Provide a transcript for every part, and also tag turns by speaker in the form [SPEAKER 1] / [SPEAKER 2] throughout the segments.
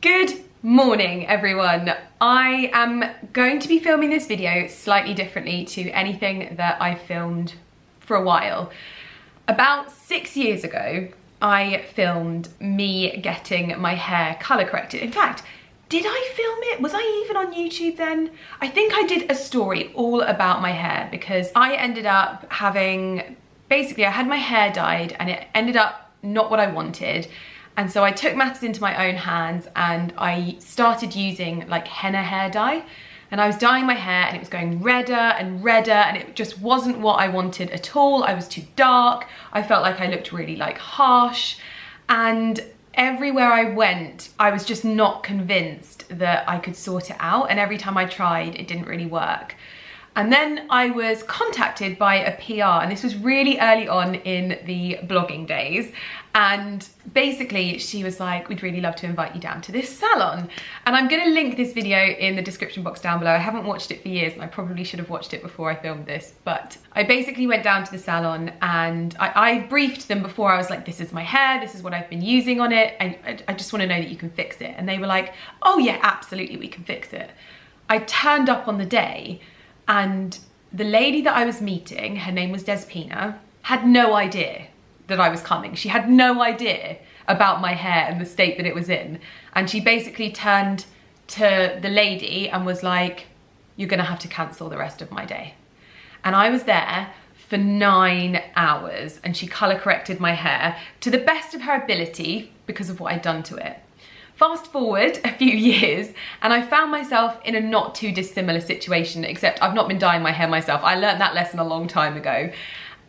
[SPEAKER 1] Good morning, everyone. I am going to be filming this video slightly differently to anything that I filmed for a while. About 6 years ago, I filmed me getting my hair colour corrected. In fact, did I film it? Was I even on YouTube then? I think I did a story all about my hair because I ended up having, basically I had my hair dyed and it ended up not what I wanted. And so I took matters into my own hands and I started using like henna hair dye. And I was dyeing my hair and it was going redder and redder and it just wasn't what I wanted at all. I was too dark. I felt like I looked really like harsh. And everywhere I went, I was just not convinced that I could sort it out. And every time I tried, it didn't really work. And then I was contacted by a PR, and this was really early on in the blogging days. And basically she was like, we'd really love to invite you down to this salon. And I'm gonna link this video in the description box down below. I haven't watched it for years and I probably should have watched it before I filmed this, but I basically went down to the salon and I briefed them before. I was like, this is my hair, this is what I've been using on it. I just wanna know that you can fix it. And they were like, oh yeah, absolutely, we can fix it. I turned up on the day and the lady that I was meeting, her name was Despina, had no idea that I was coming. She had no idea about my hair and the state that it was in. And she basically turned to the lady and was like, you're gonna have to cancel the rest of my day. And I was there for 9 hours and she color corrected my hair to the best of her ability because of what I'd done to it. Fast forward a few years and I found myself in a not too dissimilar situation, except I've not been dyeing my hair myself. I learned that lesson a long time ago.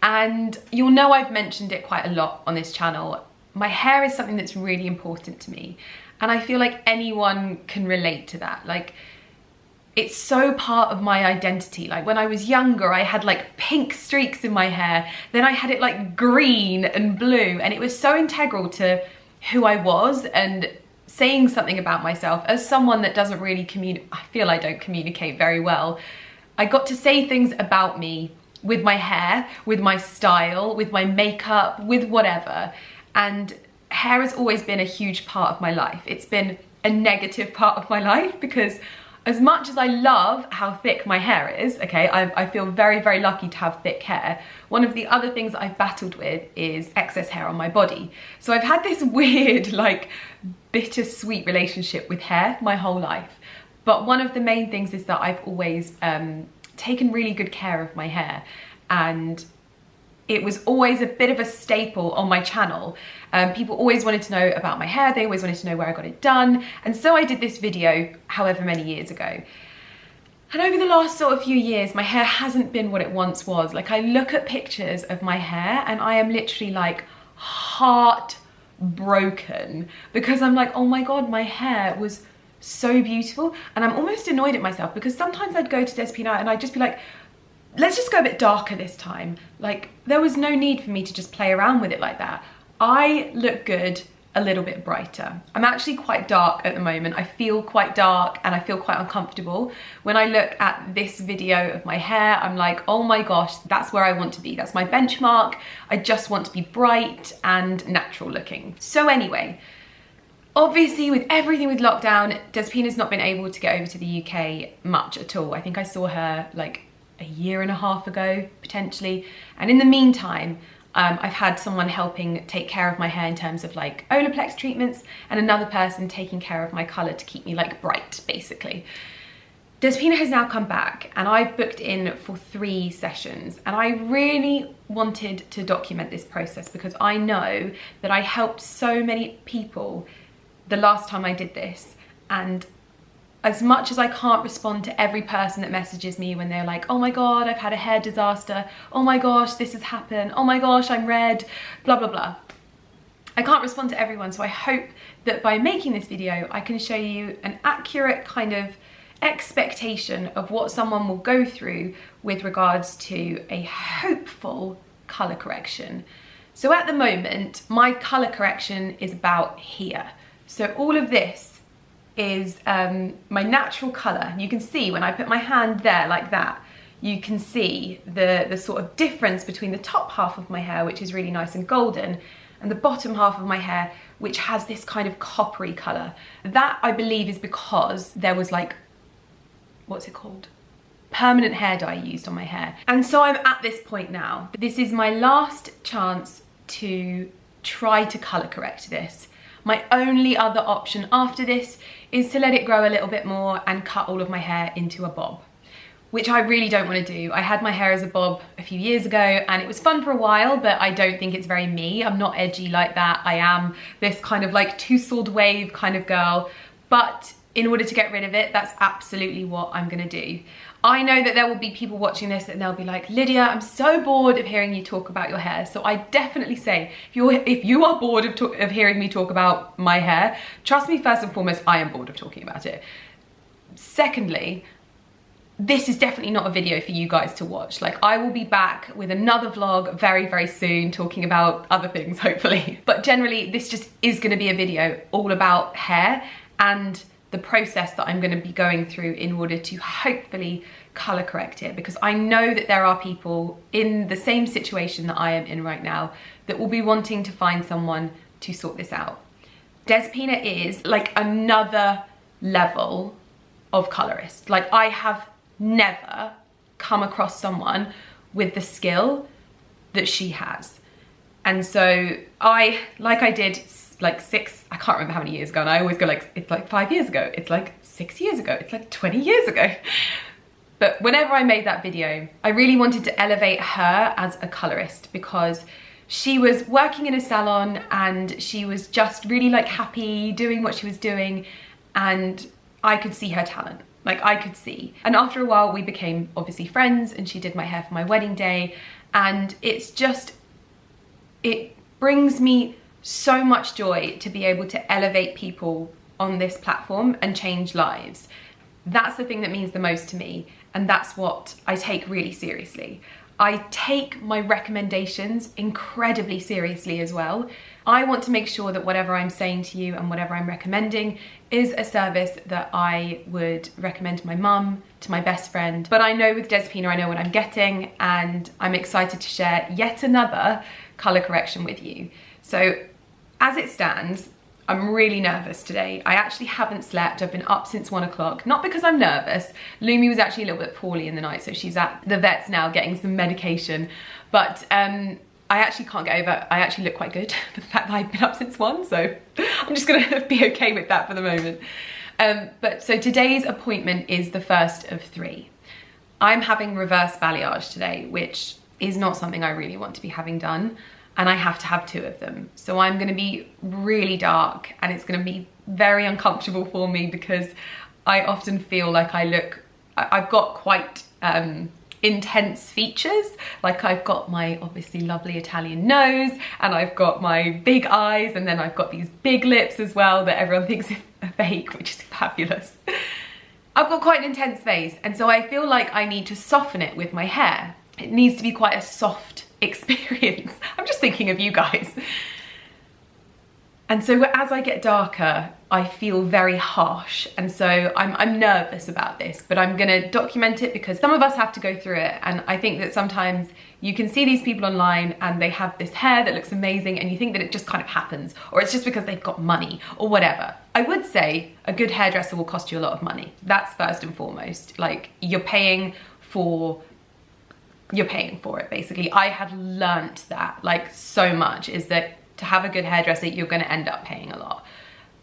[SPEAKER 1] And you'll know I've mentioned it quite a lot on this channel. My hair is something that's really important to me. And I feel like anyone can relate to that. Like, it's so part of my identity. Like when I was younger, I had like pink streaks in my hair. Then I had it like green and blue. And it was so integral to who I was and saying something about myself as someone that doesn't really I feel I don't communicate very well. I got to say things about me with my hair, with my style, with my makeup, with whatever. And hair has always been a huge part of my life. It's been a negative part of my life because as much as I love how thick my hair is, okay, I feel very, very lucky to have thick hair. One of the other things I've battled with is excess hair on my body. So I've had this weird, like, bittersweet relationship with hair my whole life. But one of the main things is that I've always taken really good care of my hair, and it was always a bit of a staple on my channel. People always wanted to know about my hair, they always wanted to know where I got it done, and so I did this video however many years ago. And over the last sort of few years, my hair hasn't been what it once was. Like, I look at pictures of my hair and I am literally like heartbroken because I'm like, oh my God, my hair was so beautiful. And I'm almost annoyed at myself because sometimes I'd go to Despina and I'd just be like, let's just go a bit darker this time. Like, there was no need for me to just play around with it like that. I look good a little bit brighter. I'm actually quite dark at the moment. I feel quite dark and I feel quite uncomfortable. When I look at this video of my hair, I'm like, oh my gosh, that's where I want to be. That's my benchmark. I just want to be bright and natural looking. So anyway, obviously with everything with lockdown, Despina's not been able to get over to the UK much at all. I think I saw her like a year and a half ago, potentially. And in the meantime, I've had someone helping take care of my hair in terms of like Olaplex treatments and another person taking care of my color to keep me like bright, basically. Despina has now come back and I've booked in for 3 sessions, and I really wanted to document this process because I know that I helped so many people the last time I did this. And as much as I can't respond to every person that messages me when they're like, oh my God, I've had a hair disaster. Oh my gosh, this has happened. Oh my gosh, I'm red, blah, blah, blah. I can't respond to everyone. So I hope that by making this video, I can show you an accurate kind of expectation of what someone will go through with regards to a hopeful color correction. So at the moment, my color correction is about here. So all of this is my natural colour. You can see when I put my hand there like that, you can see the sort of difference between the top half of my hair, which is really nice and golden, and the bottom half of my hair, which has this kind of coppery colour. That, I believe, is because there was like, what's it called? Permanent hair dye used on my hair. And so I'm at this point now. This is my last chance to try to colour correct this. My only other option after this is to let it grow a little bit more and cut all of my hair into a bob, which I really don't want to do. I had my hair as a bob a few years ago and it was fun for a while, but I don't think it's very me. I'm not edgy like that. I am this kind of like two-sword wave kind of girl, but in order to get rid of it, that's absolutely what I'm gonna do. I know that there will be people watching this and they'll be like, Lydia, I'm so bored of hearing you talk about your hair. So I definitely say, if you are bored of hearing me talk about my hair, trust me, first and foremost, I am bored of talking about it. Secondly, this is definitely not a video for you guys to watch. Like, I will be back with another vlog very, very soon talking about other things, hopefully. But generally, this just is gonna be a video all about hair and the process that I'm gonna be going through in order to hopefully color correct it, because I know that there are people in the same situation that I am in right now that will be wanting to find someone to sort this out. Despina is like another level of colorist. Like, I have never come across someone with the skill that she has. And so I did like I can't remember how many years ago, and I always go like, it's like 5 years ago, it's like 6 years ago, it's like 20 years ago. But whenever I made that video, I really wanted to elevate her as a colorist, because she was working in a salon and she was just really like happy doing what she was doing, and I could see her talent. Like, I could see. And after a while we became obviously friends, and she did my hair for my wedding day, and it's just, it brings me so much joy to be able to elevate people on this platform and change lives. That's the thing that means the most to me, and that's what I take really seriously. I take my recommendations incredibly seriously as well. I want to make sure that whatever I'm saying to you and whatever I'm recommending is a service that I would recommend to my mum, to my best friend. But I know with Despina, I know what I'm getting, and I'm excited to share yet another colour correction with you. So as it stands, I'm really nervous today. I actually haven't slept. I've been up since 1 o'clock, not because I'm nervous. Lumi was actually a little bit poorly in the night, so she's at the vet's now getting some medication. But I actually can't get over, I actually look quite good for the fact that I've been up since 1, so I'm just gonna be okay with that for the moment. But so today's appointment is the first of 3. I'm having reverse balayage today, which is not something I really want to be having done, and I have to have 2 of them. So I'm gonna be really dark, and it's gonna be very uncomfortable for me, because I often feel like I've got quite intense features. Like, I've got my obviously lovely Italian nose, and I've got my big eyes, and then I've got these big lips as well that everyone thinks are fake, which is fabulous. I've got quite an intense face, and so I feel like I need to soften it with my hair. It needs to be quite a soft experience. I'm just thinking of you guys. And so as I get darker, I feel very harsh, and so I'm nervous about this, but I'm gonna document it, because some of us have to go through it, and I think that sometimes you can see these people online and they have this hair that looks amazing, and you think that it just kind of happens, or it's just because they've got money or whatever. I would say a good hairdresser will cost you a lot of money. That's first and foremost. Like, you're paying for it, basically. I have learnt that, like, so much, is that to have a good hairdresser, you're gonna end up paying a lot.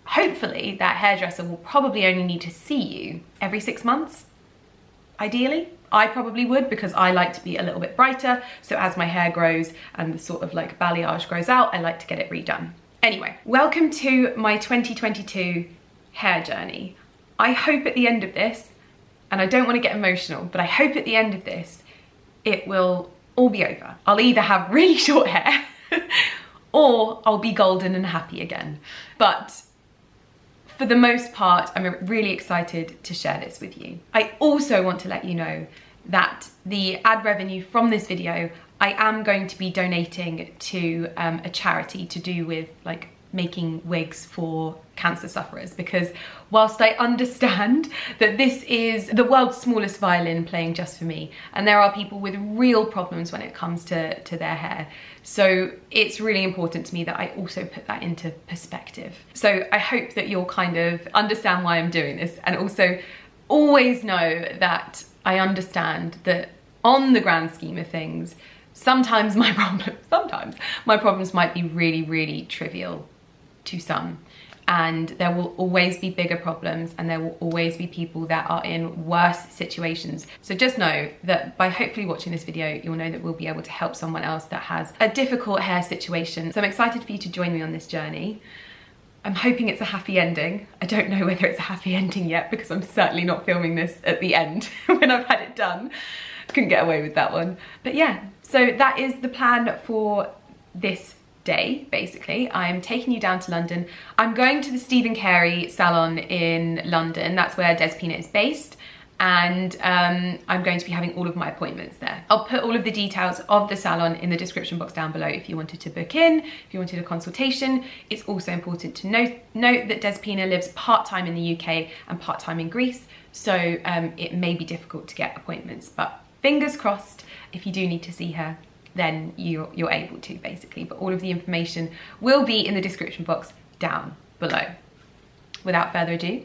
[SPEAKER 1] Hopefully that hairdresser will probably only need to see you every 6 months, ideally. I probably would, because I like to be a little bit brighter, so as my hair grows and the sort of like balayage grows out, I like to get it redone. Anyway, welcome to my 2022 hair journey. I hope at the end of this, and I don't want to get emotional, but I hope at the end of this, it will all be over. I'll either have really short hair or I'll be golden and happy again. But for the most part, I'm really excited to share this with you. I also want to let you know that the ad revenue from this video, I am going to be donating to a charity to do with like making wigs for cancer sufferers, because whilst I understand that this is the world's smallest violin playing just for me, and there are people with real problems when it comes to their hair, so it's really important to me that I also put that into perspective. So I hope that you'll kind of understand why I'm doing this, and also always know that I understand that on the grand scheme of things, sometimes my problems might be really, really trivial to some, and there will always be bigger problems, and there will always be people that are in worse situations. So just know that by hopefully watching this video, you'll know that we'll be able to help someone else that has a difficult hair situation. So I'm excited for you to join me on this journey. I'm hoping it's a happy ending. I don't know whether it's a happy ending yet, because I'm certainly not filming this at the end when I've had it done. Couldn't get away with that one. But yeah, so that is the plan for this day, basically. I'm taking you down to London. I'm going to the Stephen Carey Salon in London. That's where Despina is based. And I'm going to be having all of my appointments there. I'll put all of the details of the salon in the description box down below if you wanted to book in, if you wanted a consultation. It's also important to note that Despina lives part-time in the UK and part-time in Greece, so it may be difficult to get appointments, but fingers crossed, if you do need to see her, then you're able to, basically. But all of the information will be in the description box down below. Without further ado,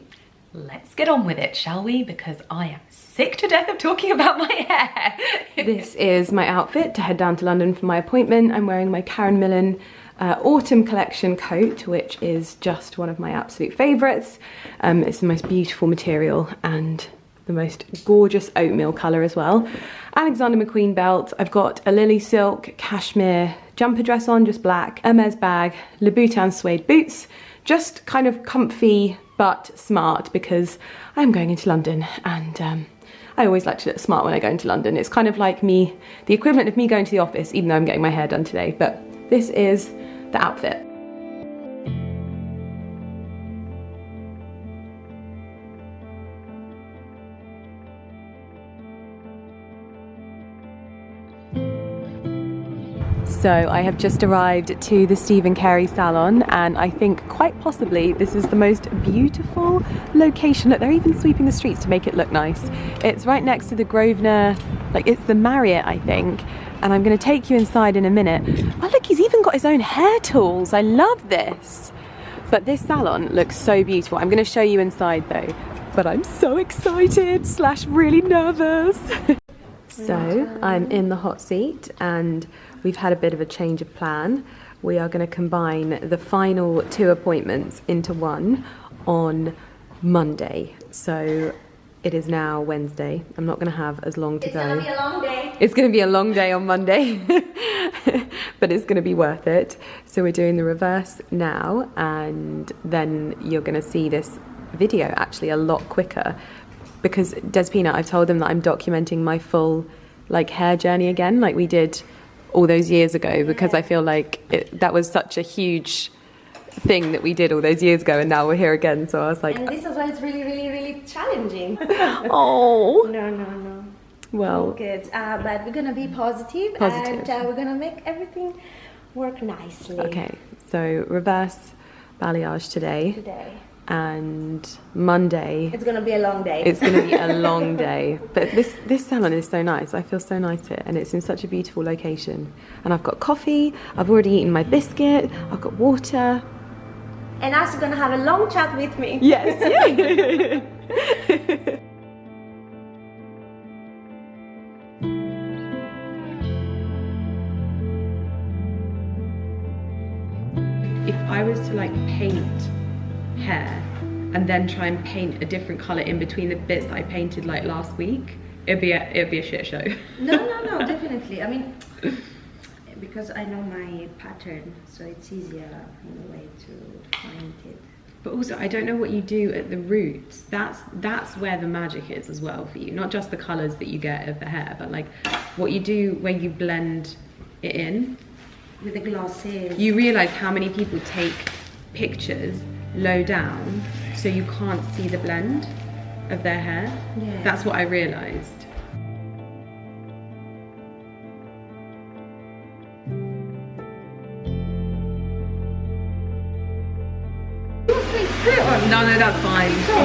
[SPEAKER 1] let's get on with it, shall we? Because I am sick to death of talking about my hair. This is my outfit to head down to London for my appointment. I'm wearing my Carey Millen autumn collection coat, which is just one of my absolute favourites. It's the most beautiful material and the most gorgeous oatmeal colour as well. Alexander McQueen belt. I've got a Lily silk cashmere jumper dress on, just black. Hermes bag, Louboutin suede boots. Just kind of comfy but smart, because I'm going into London, and I always like to look smart when I go into London. It's kind of like the equivalent of me going to the office, even though I'm getting my hair done today. But this is the outfit. So I have just arrived to the Stephen Carey Salon, and I think quite possibly this is the most beautiful location. Look, they're even sweeping the streets to make it look nice. It's right next to the Grosvenor, like it's the Marriott, I think. And I'm going to take you inside in a minute. Oh look, he's even got his own hair tools. I love this. But this salon looks so beautiful. I'm going to show you inside though. But I'm so excited / really nervous. So I'm in the hot seat, and we've had a bit of a change of plan. We are going to combine the final 2 appointments into one on Monday. So it is now Wednesday. I'm not going to have as long to go. It's going to be a long day. It's going to be a long day on Monday, but it's going to be worth it. So we're doing the reverse now, and then you're going to see this video actually a lot quicker, because Despina, I've told them that I'm documenting my full hair journey again, like we did all those years ago, because I feel like that was such a huge thing that we did all those years ago, and now we're here again. So I was like, and
[SPEAKER 2] this is why it's really, really, really challenging.
[SPEAKER 1] Oh
[SPEAKER 2] no.
[SPEAKER 1] Well,
[SPEAKER 2] good. But we're gonna be positive. And we're gonna make everything work nicely.
[SPEAKER 1] Okay, so reverse balayage today. And Monday,
[SPEAKER 2] it's gonna be a long day.
[SPEAKER 1] It's gonna be a long day. But this salon is so nice. I feel so nice here, and it's in such a beautiful location. And I've got coffee. I've already eaten my biscuit. I've got water.
[SPEAKER 2] And Ash is gonna have a long chat with me.
[SPEAKER 1] Yes. If I was to paint hair and then try and paint a different colour in between the bits that I painted last week, it'd be a shit show.
[SPEAKER 2] No, definitely. I mean, because I know my pattern, so it's easier in a way to paint it.
[SPEAKER 1] But also, I don't know what you do at the roots. That's where the magic is as well for you. Not just the colours that you get of the hair, but what you do where you blend it in.
[SPEAKER 2] With the glosses.
[SPEAKER 1] You realise how many people take pictures low down so you can't see the blend of their hair.
[SPEAKER 2] Yeah.
[SPEAKER 1] That's what I realised.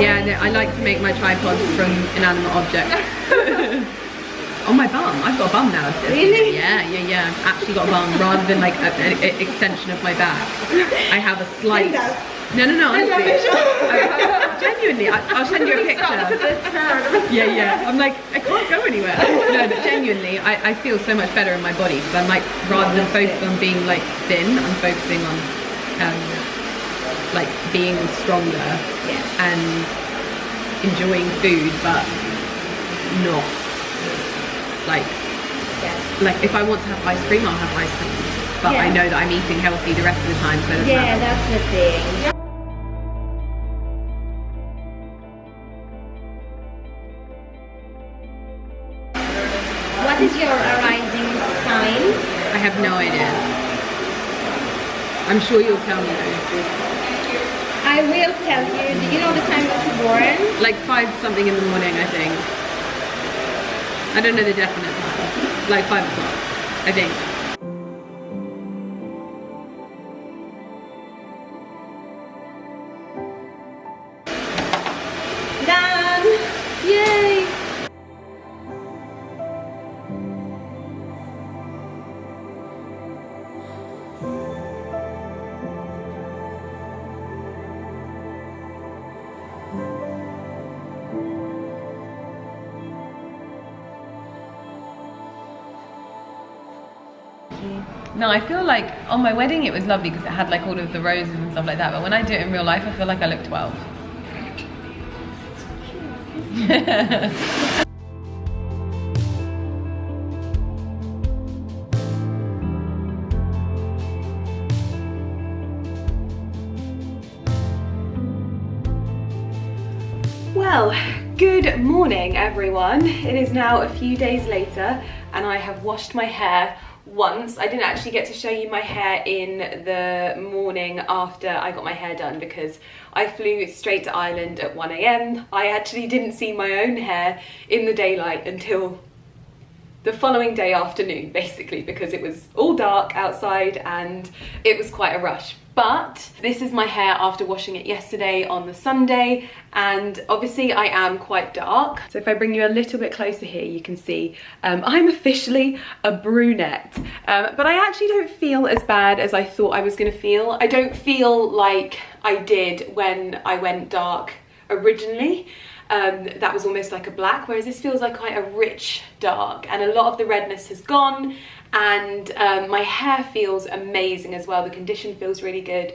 [SPEAKER 1] Yeah, no, I like to make my tripods from inanimate objects. On my bum, I've got a bum now.
[SPEAKER 2] Really?
[SPEAKER 1] Yeah. I've actually got a bum rather than like an extension of my back. I have a slight. No, honestly. Genuinely, I'll send you a picture. Yeah. I'm like, I can't go anywhere. No, but genuinely, I feel so much better in my body because I'm like, rather than focus on being like thin, I'm focusing on like being stronger and enjoying food, but not like if I want to have ice cream, I'll have ice cream. But I know that I'm eating healthy the rest of the time, so it doesn't matter.
[SPEAKER 2] That's the thing. What is your rising sign?
[SPEAKER 1] I have no idea. I'm sure you'll tell me though.
[SPEAKER 2] I will tell you. Do you know the time that you're born?
[SPEAKER 1] Like 5 something in the morning, I think. I don't know the definite time. Like 5 o'clock, I think.
[SPEAKER 2] Done!
[SPEAKER 1] Yay! No, I feel like on my wedding it was lovely because it had like all of the roses and stuff like that, but when I do it in real life I feel like I look 12. Well, good morning everyone. It is now a few days later and I have washed my hair once. I didn't actually get to show you my hair in the morning after I got my hair done because I flew straight to Ireland at 1 AM. I actually didn't see my own hair in the daylight until the following day afternoon, basically, because it was all dark outside and it was quite a rush. But this is my hair after washing it yesterday on the Sunday, and obviously I am quite dark. So if I bring you a little bit closer here, you can see I'm officially a brunette. But I actually don't feel as bad as I thought I was gonna feel. I don't feel like I did when I went dark originally. That was almost like a black, whereas this feels like quite a rich dark, and a lot of the redness has gone, and my hair feels amazing as well. The condition feels really good.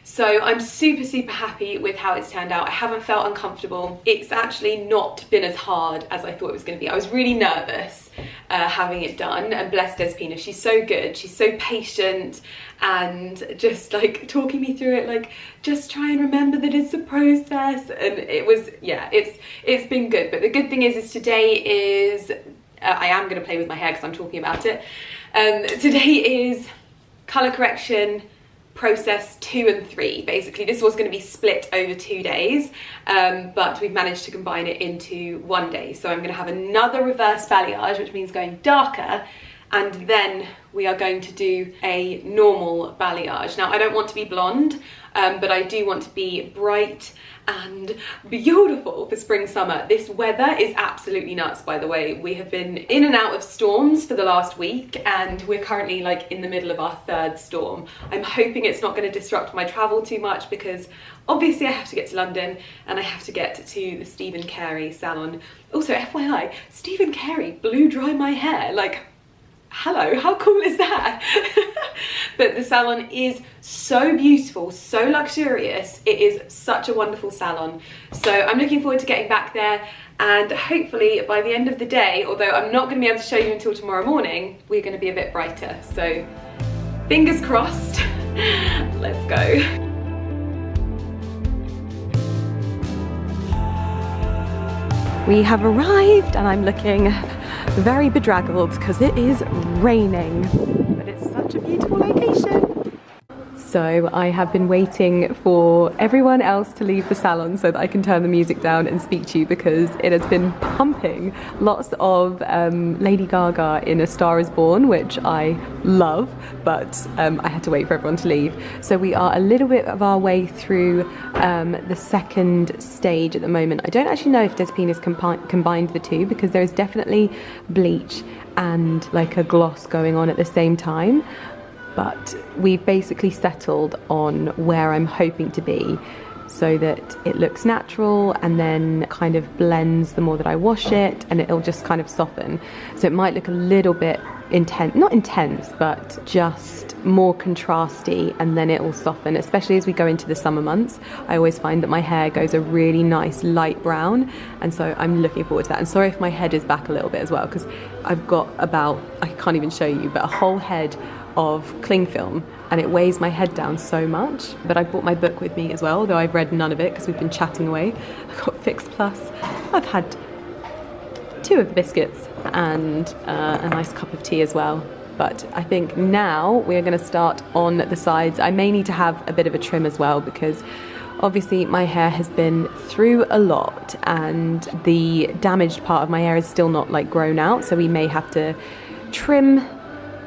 [SPEAKER 1] So I'm super happy with how it's turned out. I haven't felt uncomfortable. It's actually not been as hard as I thought it was going to be. I was really nervous having it done, and bless Despina, she's so good, she's so patient, and just like talking me through it, like just try and remember that it's a process. And it was, yeah, it's been good. But the good thing is today is I am going to play with my hair because I'm talking about it. Today is colour correction process 2 and 3. Basically this was going to be split over 2 days, but we've managed to combine it into 1 day. So I'm going to have another reverse balayage, which means going darker, and then we are going to do a normal balayage. Now I don't want to be blonde, but I do want to be bright and beautiful for spring summer. This weather is absolutely nuts, by the way. We have been in and out of storms for the last week, and we're currently like in the middle of our 3rd storm. I'm hoping it's not going to disrupt my travel too much, because obviously I have to get to London and I have to get to the Stephen Carey salon. Also, FYI, Stephen Carey blew dry my hair. Like, hello, how cool is that? But the salon is so beautiful, so luxurious. It is such a wonderful salon. So I'm looking forward to getting back there, and hopefully by the end of the day, although I'm not going to be able to show you until tomorrow morning, we're going to be a bit brighter. So fingers crossed. Let's go. We have arrived and I'm looking very bedraggled because it is raining, but it's such a beautiful location. So I have been waiting for everyone else to leave the salon so that I can turn the music down and speak to you, because it has been pumping lots of Lady Gaga in A Star Is Born, which I love, but I had to wait for everyone to leave. So we are a little bit of our way through the second stage at the moment. I don't actually know if Despina has combined the two, because there is definitely bleach and like a gloss going on at the same time. But we've basically settled on where I'm hoping to be, so that it looks natural and then kind of blends the more that I wash it, and it'll just kind of soften. So it might look a little bit intense, not intense, but just more contrasty, and then it will soften, especially as we go into the summer months. I always find that my hair goes a really nice light brown, and so I'm looking forward to that. And sorry if my head is back a little bit as well, because I've got about, I can't even show you, but a whole head of cling film, and it weighs my head down so much. But I brought my book with me as well, though I've read none of it because we've been chatting away. I've got Fix Plus. I've had 2 of the biscuits and a nice cup of tea as well. But I think now we're going to start on the sides. I may need to have a bit of a trim as well, because obviously my hair has been through a lot and the damaged part of my hair is still not like grown out, so we may have to trim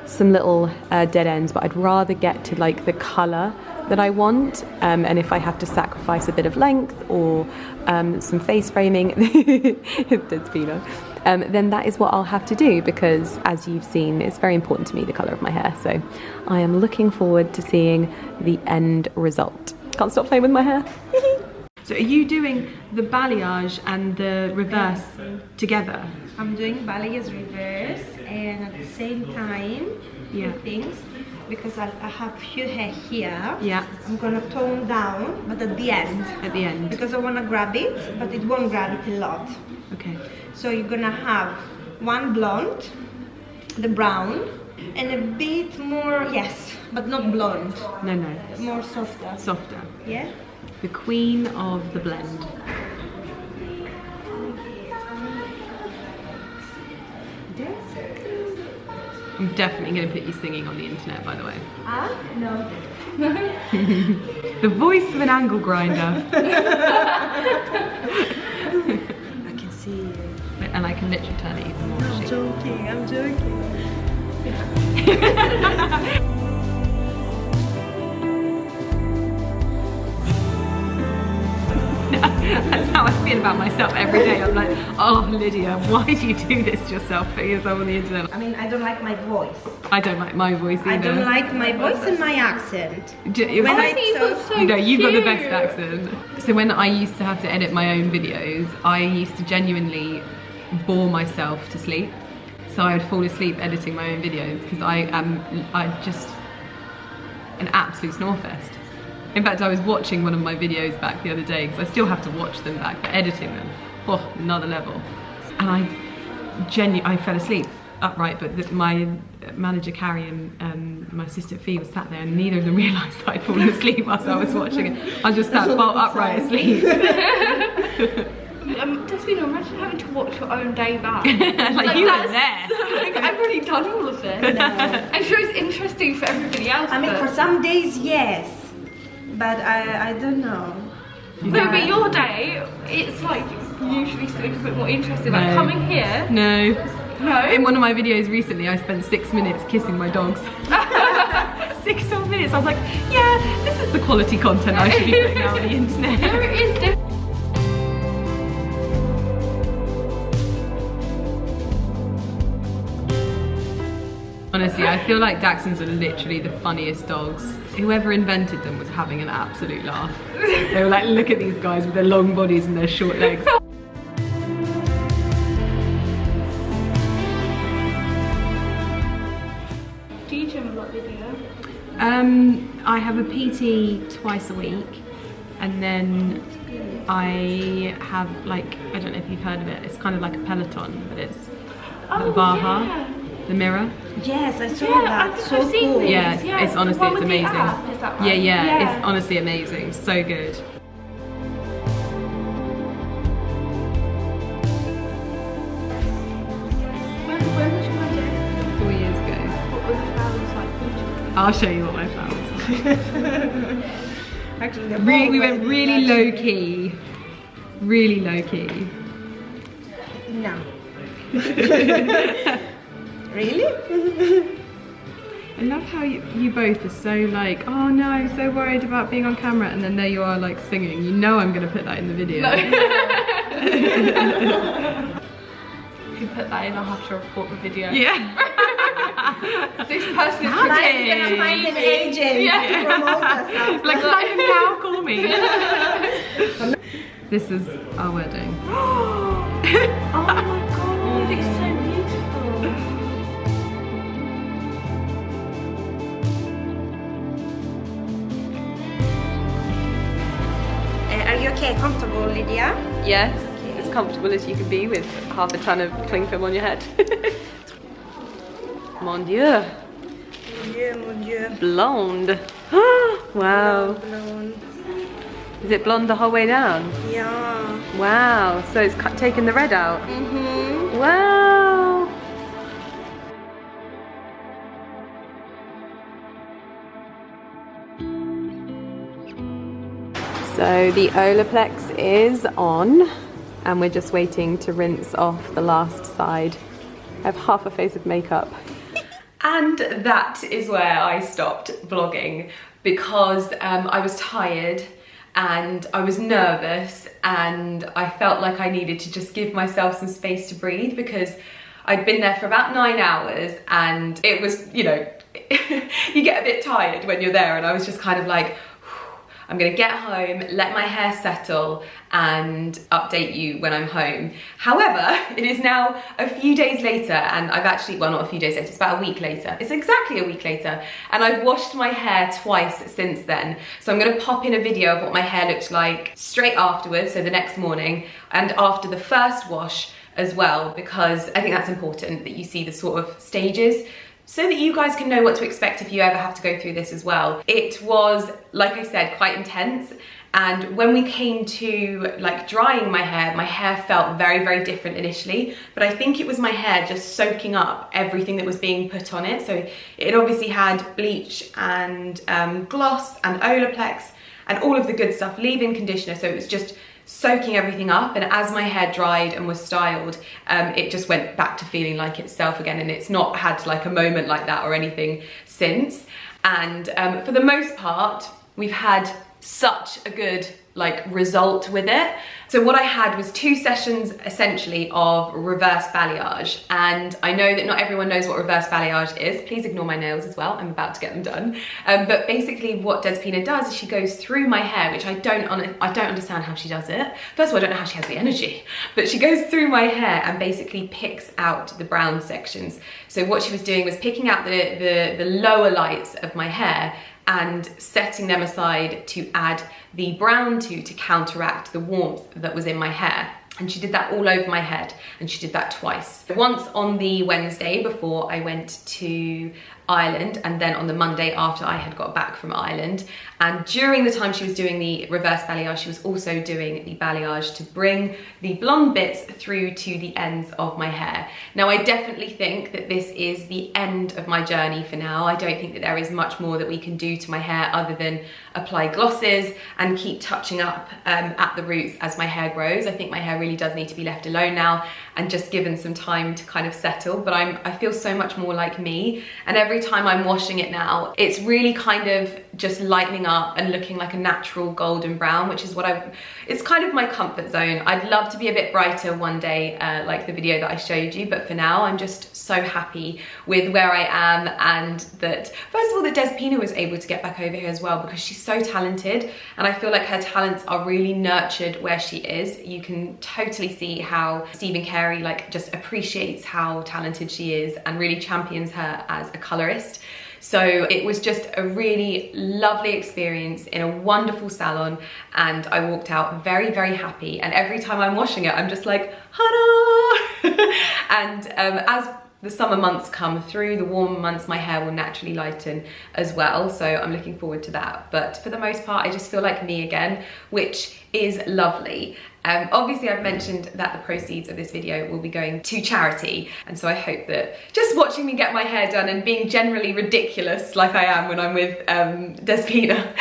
[SPEAKER 1] some little dead ends, but I'd rather get to like the colour that I want, and if I have to sacrifice a bit of length or some face framing, then that is what I'll have to do, because as you've seen, it's very important to me, the colour of my hair. So I am looking forward to seeing the end result. Can't stop playing with my hair. So are you doing the balayage and the reverse together?
[SPEAKER 2] I'm doing balayage reverse, and at the same time, two things, because I have few hair here.
[SPEAKER 1] Yeah.
[SPEAKER 2] I'm gonna tone down, but at the end.
[SPEAKER 1] At the end.
[SPEAKER 2] Because I wanna grab it, but it won't grab it a lot.
[SPEAKER 1] Okay.
[SPEAKER 2] So you're gonna have one blonde, the brown, and a bit more, yes, but not blonde.
[SPEAKER 1] No, no.
[SPEAKER 2] More softer.
[SPEAKER 1] Softer.
[SPEAKER 2] Yeah.
[SPEAKER 1] The queen of the blend. I'm definitely going to put you singing on the internet, by the way.
[SPEAKER 2] Ah? No.
[SPEAKER 1] The voice of an angle grinder.
[SPEAKER 2] I can see you.
[SPEAKER 1] And I can literally turn it even more.
[SPEAKER 2] I'm joking, I'm joking.
[SPEAKER 1] That's how I feel about myself every day. I'm like, oh Lydia, why do you do this to yourself, putting yourself on the internet?
[SPEAKER 2] I mean, I don't like my voice.
[SPEAKER 1] I don't like my voice either.
[SPEAKER 2] I don't like my voice and my accent.
[SPEAKER 1] You've got the best accent. So when I used to have to edit my own videos, I used to genuinely bore myself to sleep. So I would fall asleep editing my own videos, because I'm just an absolute snorefest. In fact, I was watching one of my videos back the other day, because I still have to watch them back, but editing them, oh, another level. And I fell asleep upright, but my manager Carey and my assistant Fee was sat there, and neither of them realised that I'd fallen asleep whilst I was watching it. I just sat bolt upright asleep.
[SPEAKER 3] Despina, imagine having to watch your own day back.
[SPEAKER 1] like you were there.
[SPEAKER 3] Like, I've already done all of it. No. I'm sure it's interesting for everybody else.
[SPEAKER 2] I mean, for some days, yes. But I don't know.
[SPEAKER 3] No, but your day, it's like usually something a bit more interesting. Like coming here.
[SPEAKER 1] No.
[SPEAKER 3] No.
[SPEAKER 1] In one of my videos recently, I spent 6 minutes kissing my dogs. 6 whole minutes. I was like, yeah, this is the quality content I should be putting out on the internet.
[SPEAKER 3] No, it is different.
[SPEAKER 1] Honestly, I feel like Dachshunds are literally the funniest dogs. Whoever invented them was having an absolute laugh. They were like, look at these guys with their long bodies and their short legs.
[SPEAKER 3] Do you gym a lot, Lydia?
[SPEAKER 1] I have a PT twice a week, and then I have, like, I don't know if you've heard of it, it's kind of like a Peloton, but it's Vaha.
[SPEAKER 3] Yeah.
[SPEAKER 1] The mirror.
[SPEAKER 2] Yes, I saw that.
[SPEAKER 3] I think
[SPEAKER 2] So
[SPEAKER 3] I've seen
[SPEAKER 2] cool.
[SPEAKER 3] these.
[SPEAKER 1] Yeah, it's honestly, it's amazing.
[SPEAKER 3] App, is that right?
[SPEAKER 1] Yeah, it's honestly amazing. So good.
[SPEAKER 3] When was your wedding?
[SPEAKER 1] 4 years ago.
[SPEAKER 3] What were the flowers like?
[SPEAKER 1] I'll show you what my flowers are.
[SPEAKER 2] Actually,
[SPEAKER 1] We went really low key. Really low key.
[SPEAKER 2] No. Really?
[SPEAKER 1] I love how you both are so like, oh no, I'm so worried about being on camera, and then there you are like singing. You know I'm gonna put that in the video.
[SPEAKER 3] No. If you put that in, I'll have to report the video.
[SPEAKER 1] Yeah.
[SPEAKER 3] This person is
[SPEAKER 2] I'm gonna find an agent to promote us.
[SPEAKER 1] Like Simon Cowell, call me. This is our wedding.
[SPEAKER 3] Oh my god, it's so beautiful.
[SPEAKER 2] Are you okay? Comfortable, Lydia?
[SPEAKER 1] Yes, as comfortable as you can be with half a ton of cling film on your head. Mon Dieu.
[SPEAKER 2] Mon Dieu, mon Dieu.
[SPEAKER 1] Blonde. Wow.
[SPEAKER 2] Blonde.
[SPEAKER 1] Is it blonde the whole way down?
[SPEAKER 2] Yeah.
[SPEAKER 1] Wow. So it's taken the red out.
[SPEAKER 2] Mm-hmm.
[SPEAKER 1] Wow. So the Olaplex is on, and we're just waiting to rinse off the last side. I have half a face of makeup. And that is where I stopped vlogging, because I was tired and I was nervous, and I felt like I needed to just give myself some space to breathe, because I'd been there for about 9 hours, and it was, you know, you get a bit tired when you're there, and I was just kind of like, I'm gonna get home, let my hair settle, and update you when I'm home. However, it is now a few days later, and I've actually, well, not a few days later, it's about a week later. It's exactly a week later, and I've washed my hair twice since then. So I'm gonna pop in a video of what my hair looked like straight afterwards, so the next morning, and after the first wash as well, because I think that's important that you see the sort of stages, so that you guys can know what to expect if you ever have to go through this as well. It was, like I said, quite intense. And when we came to like drying my hair felt very, very different initially, but I think it was my hair just soaking up everything that was being put on it. So it obviously had bleach and gloss and Olaplex and all of the good stuff, leave-in conditioner. So it was just soaking everything up, and as my hair dried and was styled, it just went back to feeling like itself again, and it's not had like a moment like that or anything since. And for the most part, we've had such a good like result with it. So what I had was 2 sessions essentially of reverse balayage, and I know that not everyone knows what reverse balayage is. Please ignore my nails as well, I'm about to get them done. But basically what Despina does is she goes through my hair, which I don't understand how she does it. First of all, I don't know how she has the energy, but she goes through my hair and basically picks out the brown sections. So what she was doing was picking out the lower lights of my hair and setting them aside to add the brown to counteract the warmth that was in my hair. And she did that all over my head, and she did that twice. Once on the Wednesday before I went to Ireland, and then on the Monday after I had got back from Ireland. And during the time she was doing the reverse balayage, she was also doing the balayage to bring the blonde bits through to the ends of my hair. Now, I definitely think that this is the end of my journey for now. I don't think that there is much more that we can do to my hair other than apply glosses and keep touching up at the roots as my hair grows. I think my hair really does need to be left alone now and just given some time to kind of settle, but I feel so much more like me. And every time I'm washing it now, it's really kind of just lightening up and looking like a natural golden brown, which is what it's kind of my comfort zone. I'd love to be a bit brighter one day, like the video that I showed you, but for now I'm just so happy with where I am, and that, first of all, that Despina was able to get back over here as well, because she's so talented, and I feel like her talents are really nurtured where she is. You can totally see how Stephen Carey like just appreciates how talented she is and really champions her as a colorist. So it was just a really lovely experience in a wonderful salon, and I walked out very, very happy. And every time I'm washing it, I'm just like, ta-da! And as the summer months come through, the warmer months, my hair will naturally lighten as well. So I'm looking forward to that. But for the most part, I just feel like me again, which is lovely. Obviously, I've mentioned that the proceeds of this video will be going to charity. And so I hope that just watching me get my hair done and being generally ridiculous like I am when I'm with Despina.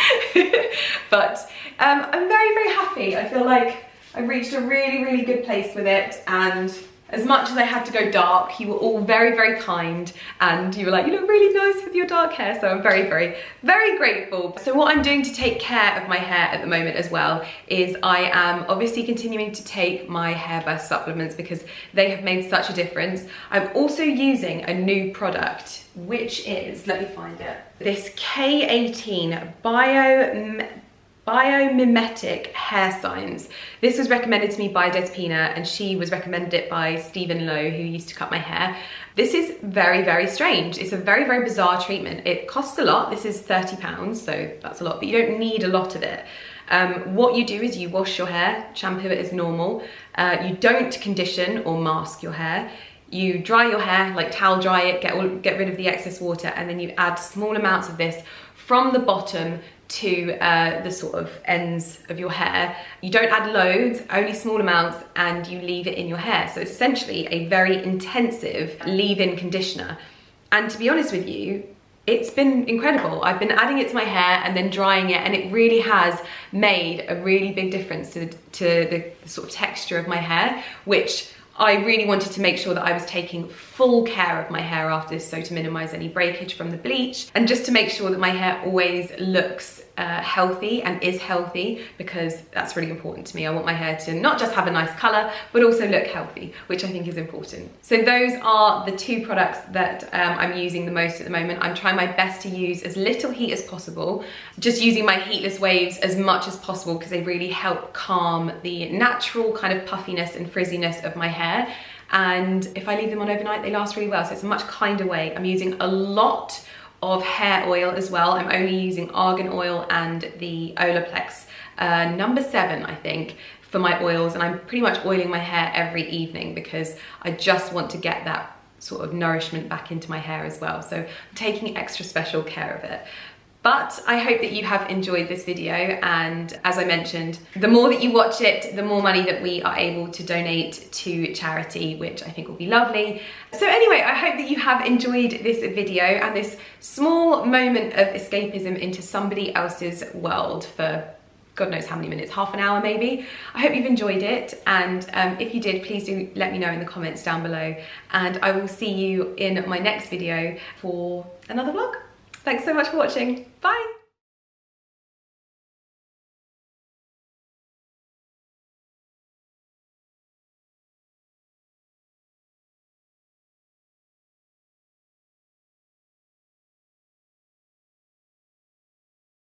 [SPEAKER 1] But I'm very, very happy. I feel like I've reached a really, really good place with it. And as much as I had to go dark, you were all very, very kind, and you were like, you look really nice with your dark hair. So I'm very, very, very grateful. So what I'm doing to take care of my hair at the moment as well is I am obviously continuing to take my hair burst supplements because they have made such a difference. I'm also using a new product, which is, let me find it, this K18 Biomimetic Hair Science. This was recommended to me by Despina, and she was recommended it by Stephen Lowe, who used to cut my hair. This is very, very strange. It's a very, very bizarre treatment. It costs a lot. This is £30, so that's a lot, but you don't need a lot of it. What you do is you wash your hair, shampoo it as normal. You don't condition or mask your hair. You dry your hair, like towel dry it, get rid of the excess water, and then you add small amounts of this from the bottom to the sort of ends of your hair. You don't add loads, only small amounts, and you leave it in your hair. So it's essentially a very intensive leave-in conditioner. And to be honest with you, it's been incredible. I've been adding it to my hair and then drying it, and it really has made a really big difference to the sort of texture of my hair, which I really wanted to make sure that I was taking full care of my hair after this, so to minimize any breakage from the bleach, and just to make sure that my hair always looks healthy and is healthy, because that's really important to me. I want my hair to not just have a nice color, but also look healthy, which I think is important. So those are the two products that I'm using the most at the moment. I'm trying my best to use as little heat as possible, just using my heatless waves as much as possible, because they really help calm the natural kind of puffiness and frizziness of my hair. And if I leave them on overnight, they last really well. So it's a much kinder way. I'm using a lot of hair oil as well. I'm only using argan oil and the Olaplex number 7, I think, for my oils. And I'm pretty much oiling my hair every evening because I just want to get that sort of nourishment back into my hair as well. So I'm taking extra special care of it. But I hope that you have enjoyed this video, and as I mentioned, the more that you watch it, the more money that we are able to donate to charity, which I think will be lovely. So anyway, I hope that you have enjoyed this video and this small moment of escapism into somebody else's world for God knows how many minutes, half an hour maybe. I hope you've enjoyed it, and if you did, please do let me know in the comments down below, and I will see you in my next video for another vlog. Thanks so much for watching. Bye.